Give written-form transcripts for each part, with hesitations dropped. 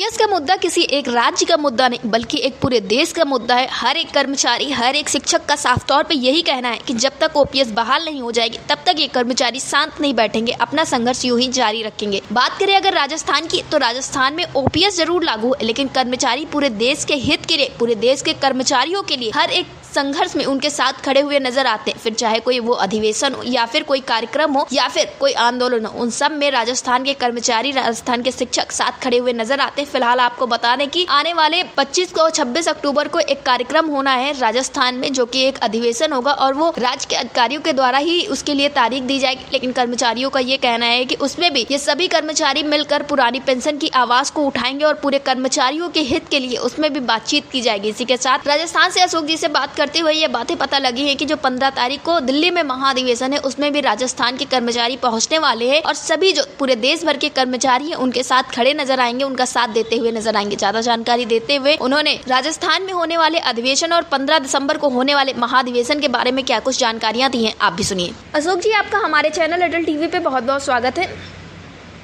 OPS का मुद्दा किसी एक राज्य का मुद्दा नहीं बल्कि एक पूरे देश का मुद्दा है। हर एक कर्मचारी, हर एक शिक्षक का साफ तौर पे यही कहना है कि जब तक ओपीएस बहाल नहीं हो जाएगी तब तक ये कर्मचारी शांत नहीं बैठेंगे, अपना संघर्ष यूं ही जारी रखेंगे। बात करें अगर राजस्थान की, तो राजस्थान में ओपीएस जरूर लागू है, लेकिन कर्मचारी पूरे देश के हित के लिए, पूरे देश के कर्मचारियों के लिए हर एक संघर्ष में उनके साथ खड़े हुए नजर आते हैं। फिर चाहे कोई वो अधिवेशन हो या फिर कोई कार्यक्रम हो या फिर कोई आंदोलन हो, उन सब में राजस्थान के कर्मचारी, राजस्थान के शिक्षक साथ खड़े हुए नजर आते हैं। फिलहाल आपको बता दें कि आने वाले 25 को 26 अक्टूबर को एक कार्यक्रम होना है राजस्थान में, जो कि एक अधिवेशन होगा और वो राज्य के अधिकारियों के द्वारा ही उसके लिए तारीख दी जाएगी। लेकिन कर्मचारियों का ये कहना है कि उसमें भी ये सभी कर्मचारी मिलकर पुरानी पेंशन की आवाज को उठाएंगे और पूरे कर्मचारियों के हित के लिए उसमें भी बातचीत की जाएगी। इसी के साथ राजस्थान से अशोक जी से बात करते हुए ये बातें पता लगी है कि जो 15 तारीख को दिल्ली में महाधिवेशन है उसमें भी राजस्थान के कर्मचारी पहुंचने वाले हैं और सभी जो पूरे देश भर के कर्मचारी हैं उनके साथ खड़े नजर आएंगे, उनका साथ देते हुए नजर आएंगे। ज्यादा जानकारी देते हुए उन्होंने राजस्थान में होने वाले अधिवेशन और 15 दिसंबर को होने वाले महाधिवेशन के बारे में क्या कुछ जानकारियां दी हैं, आप भी सुनिए। अशोक जी, आपका हमारे चैनल अटल टीवी पे बहुत बहुत स्वागत है।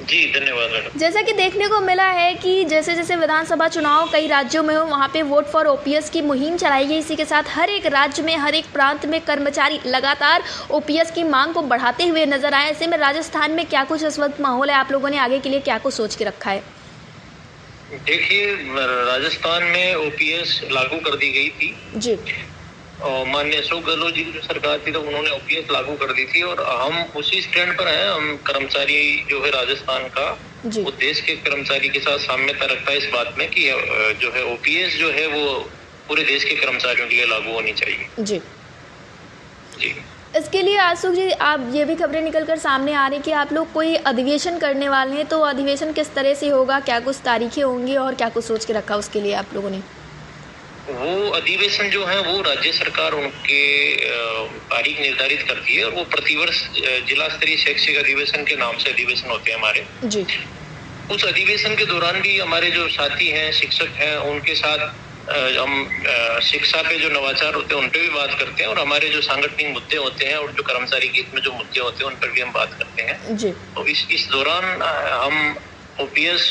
जी धन्यवाद मैडम। जैसा कि देखने को मिला है कि जैसे जैसे विधानसभा चुनाव कई राज्यों में हो, वहाँ पे वोट फॉर ओपीएस की मुहिम चलाई गई। इसी के साथ हर एक राज्य में, हर एक प्रांत में कर्मचारी लगातार ओपीएस की मांग को बढ़ाते हुए नजर आए। ऐसे में राजस्थान में क्या कुछ इस वक्त माहौल है, आप लोगों ने आगे के लिए क्या कुछ सोच के रखा है? देखिए, राजस्थान में ओपीएस लागू कर दी गई थी जी। और माननीय अशोक गहलोत जी की जो सरकार थी तो उन्होंने ओपीएस लागू कर दी थी और हम उसी स्टैंड पर हैं। हम कर्मचारी जो है राजस्थान का, वो देश के कर्मचारी के साथ साम्यता रखता है इस बात में कि जो है ओपीएस जो है वो पूरे देश के कर्मचारियों के लिए लागू होनी चाहिए। जी जी। इसके लिए अशोक जी, आप ये भी खबरें निकलकर सामने आ रही कि आप लोग कोई अधिवेशन करने वाले हैं, तो अधिवेशन किस तरह से होगा, क्या कुछ तारीखें होंगी और क्या कुछ सोच के रखा उसके लिए आप लोगों ने? वो अधिवेशन जो है वो राज्य सरकार उनके तारीख निर्धारित करती है और वो प्रतिवर्ष जिला स्तरीय शैक्षिक अधिवेशन के नाम से अधिवेशन होते हैं हमारे। जी। उस अधिवेशन के दौरान भी हमारे जो साथी हैं, शिक्षक हैं, उनके साथ हम शिक्षा पे जो नवाचार होते हैं उन पे भी बात करते हैं और हमारे जो सांगठनिक मुद्दे होते हैं और जो कर्मचारी के हित में जो मुद्दे होते हैं उन पर भी हम बात करते हैं। जी। तो इस दौरान हम ओपीएस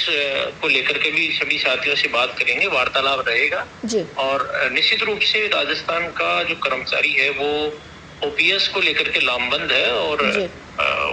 को लेकर के भी सभी साथियों से बात करेंगे, वार्तालाप रहेगा। जी। और निश्चित रूप से राजस्थान का जो कर्मचारी है वो ओपीएस को लेकर के लामबंद है और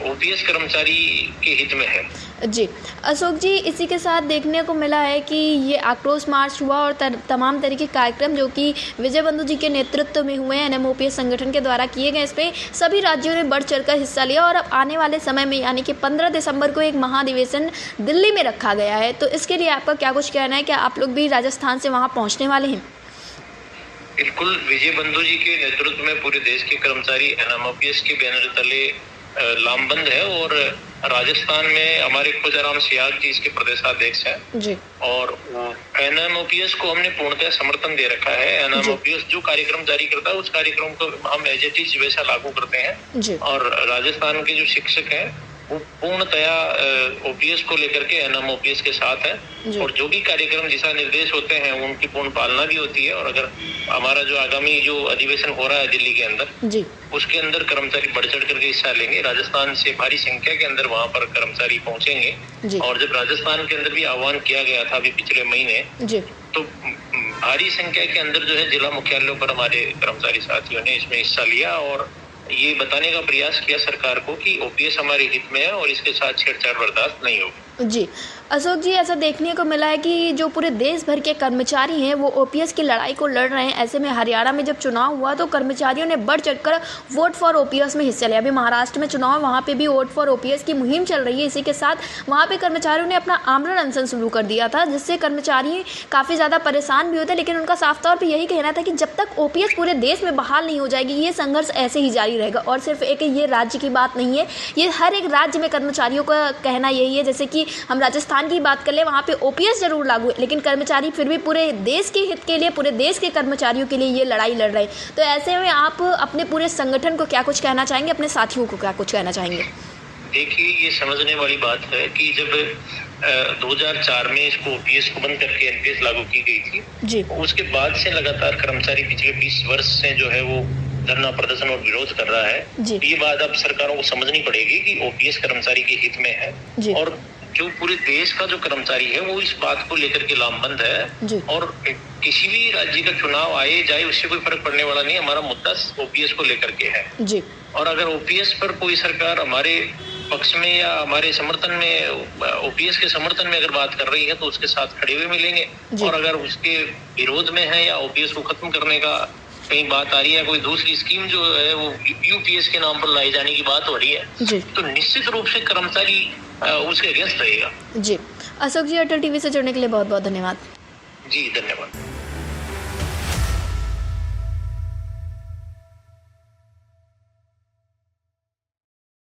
ओपीएस कर्मचारी के हित में है। जी अशोक जी, इसी के साथ देखने को मिला है कि ये आक्रोश मार्च हुआ और तमाम तरह के कार्यक्रम जो कि विजय बंधु जी के नेतृत्व में हुए एनएमओपीएस संगठन के द्वारा किए गए, इसमें सभी राज्यों ने बढ़ चढ़कर हिस्सा लिया और अब आने वाले समय में यानी कि 15 दिसंबर को एक महाधिवेशन दिल्ली में रखा गया है। तो इसके लिए आपका क्या कुछ कहना है? क्या आप लोग भी राजस्थान से वहाँ पहुँचने वाले हैं? बिल्कुल, विजय बंधु जी के नेतृत्व में पूरे देश के कर्मचारी एनएमओपीएस के बैनर तले लामबंद है और राजस्थान में हमारे खुजाराम सियाग जी इसके प्रदेशाध्यक्ष हैं जी। और एनएमओपीएस को हमने पूर्णतः समर्थन दे रखा है। एनएमओपीएस जो कार्यक्रम जारी करता है उस कार्यक्रम को हम एज इट इज वैसा लागू करते हैं जी। और राजस्थान के जो शिक्षक हैं वो पूर्णतया ओपीएस को लेकर के एनएमओपीएस के साथ है और जो भी कार्यक्रम दिशा निर्देश होते हैं उनकी पूर्ण पालना भी होती है। और अगर हमारा जो आगामी जो अधिवेशन हो रहा है दिल्ली के अंदर जी, उसके अंदर कर्मचारी बढ़ चढ़ करके हिस्सा लेंगे। राजस्थान से भारी संख्या के अंदर वहां पर कर्मचारी पहुंचेंगे और जब राजस्थान के अंदर भी आह्वान किया गया था अभी पिछले महीने जी, तो भारी संख्या के अंदर जो है जिला मुख्यालयों पर हमारे कर्मचारी साथियों ने इसमें हिस्सा लिया और ये बताने का प्रयास किया सरकार को कि ओपीएस हमारे हित में है और इसके साथ छेड़छाड़ बर्दाश्त नहीं होगी। जी अशोक जी, ऐसा देखने को मिला है कि जो पूरे देश भर के कर्मचारी हैं वो ओपीएस की लड़ाई को लड़ रहे हैं। ऐसे में हरियाणा में जब चुनाव हुआ तो कर्मचारियों ने बढ़ चढ़कर वोट फॉर ओपीएस में हिस्सा लिया। अभी महाराष्ट्र में चुनाव, वहाँ पे भी वोट फॉर ओपीएस की मुहिम चल रही है। इसी के साथ वहाँ पे कर्मचारियों ने अपना आमरण अनशन शुरू कर दिया था, जिससे कर्मचारी काफ़ी ज़्यादा परेशान भी होते, लेकिन उनका साफ तौर पर यही कहना था कि जब तक ओपीएस पूरे देश में बहाल नहीं हो जाएगी ये संघर्ष ऐसे ही जारी रहेगा। और सिर्फ एक ये राज्य की बात नहीं है, ये हर एक राज्य में कर्मचारियों का कहना यही है। जैसे कि हम राजस्थान की बात कर ले, वहाँ पे ओपीएस जरूर लागू है, लेकिन कर्मचारी फिर भी पूरे देश के हित के लिए, पूरे देश के कर्मचारियों के लिए ये लड़ाई लड़ रहे हैं। तो ऐसे में आप अपने पूरे संगठन को क्या कुछ कहना चाहेंगे, अपने साथियों को क्या कुछ कहना चाहेंगे? देखिए, ये समझने वाली बात है कि जब 2004 में इसको ओपीएस को बंद करके एनपीएस लागू की गई थी जी, उसके बाद से लगातार कर्मचारी पिछले 20 वर्ष से जो है वो धरना प्रदर्शन और विरोध कर रहा है। ये बात अब सरकारों को समझनी पड़ेगी कि ओपीएस कर्मचारी के हित में है और जो पूरे देश का जो कर्मचारी है वो इस बात को लेकर के लामबंद है जी। और किसी भी राज्य का चुनाव आए जाए उससे कोई फर्क पड़ने वाला नहीं। हमारा मुद्दा ओपीएस को लेकर के है जी। और अगर ओपीएस पर कोई सरकार हमारे पक्ष में या हमारे समर्थन में, ओपीएस के समर्थन में अगर बात कर रही है तो उसके साथ खड़े हुए मिलेंगे। और अगर उसके विरोध में है या ओपीएस को खत्म करने का कहीं बात आ रही है, कोई दूसरी स्कीम जो है वो यूपीएस के नाम पर लाई जाने की बात हो रही है जी। तो निश्चित रूप से कर्मचारी उसके अगेंस्ट रहेगा। जी। अशोक जी, अटल टीवी से जुड़ने के लिए बहुत बहुत धन्यवाद। जी धन्यवाद।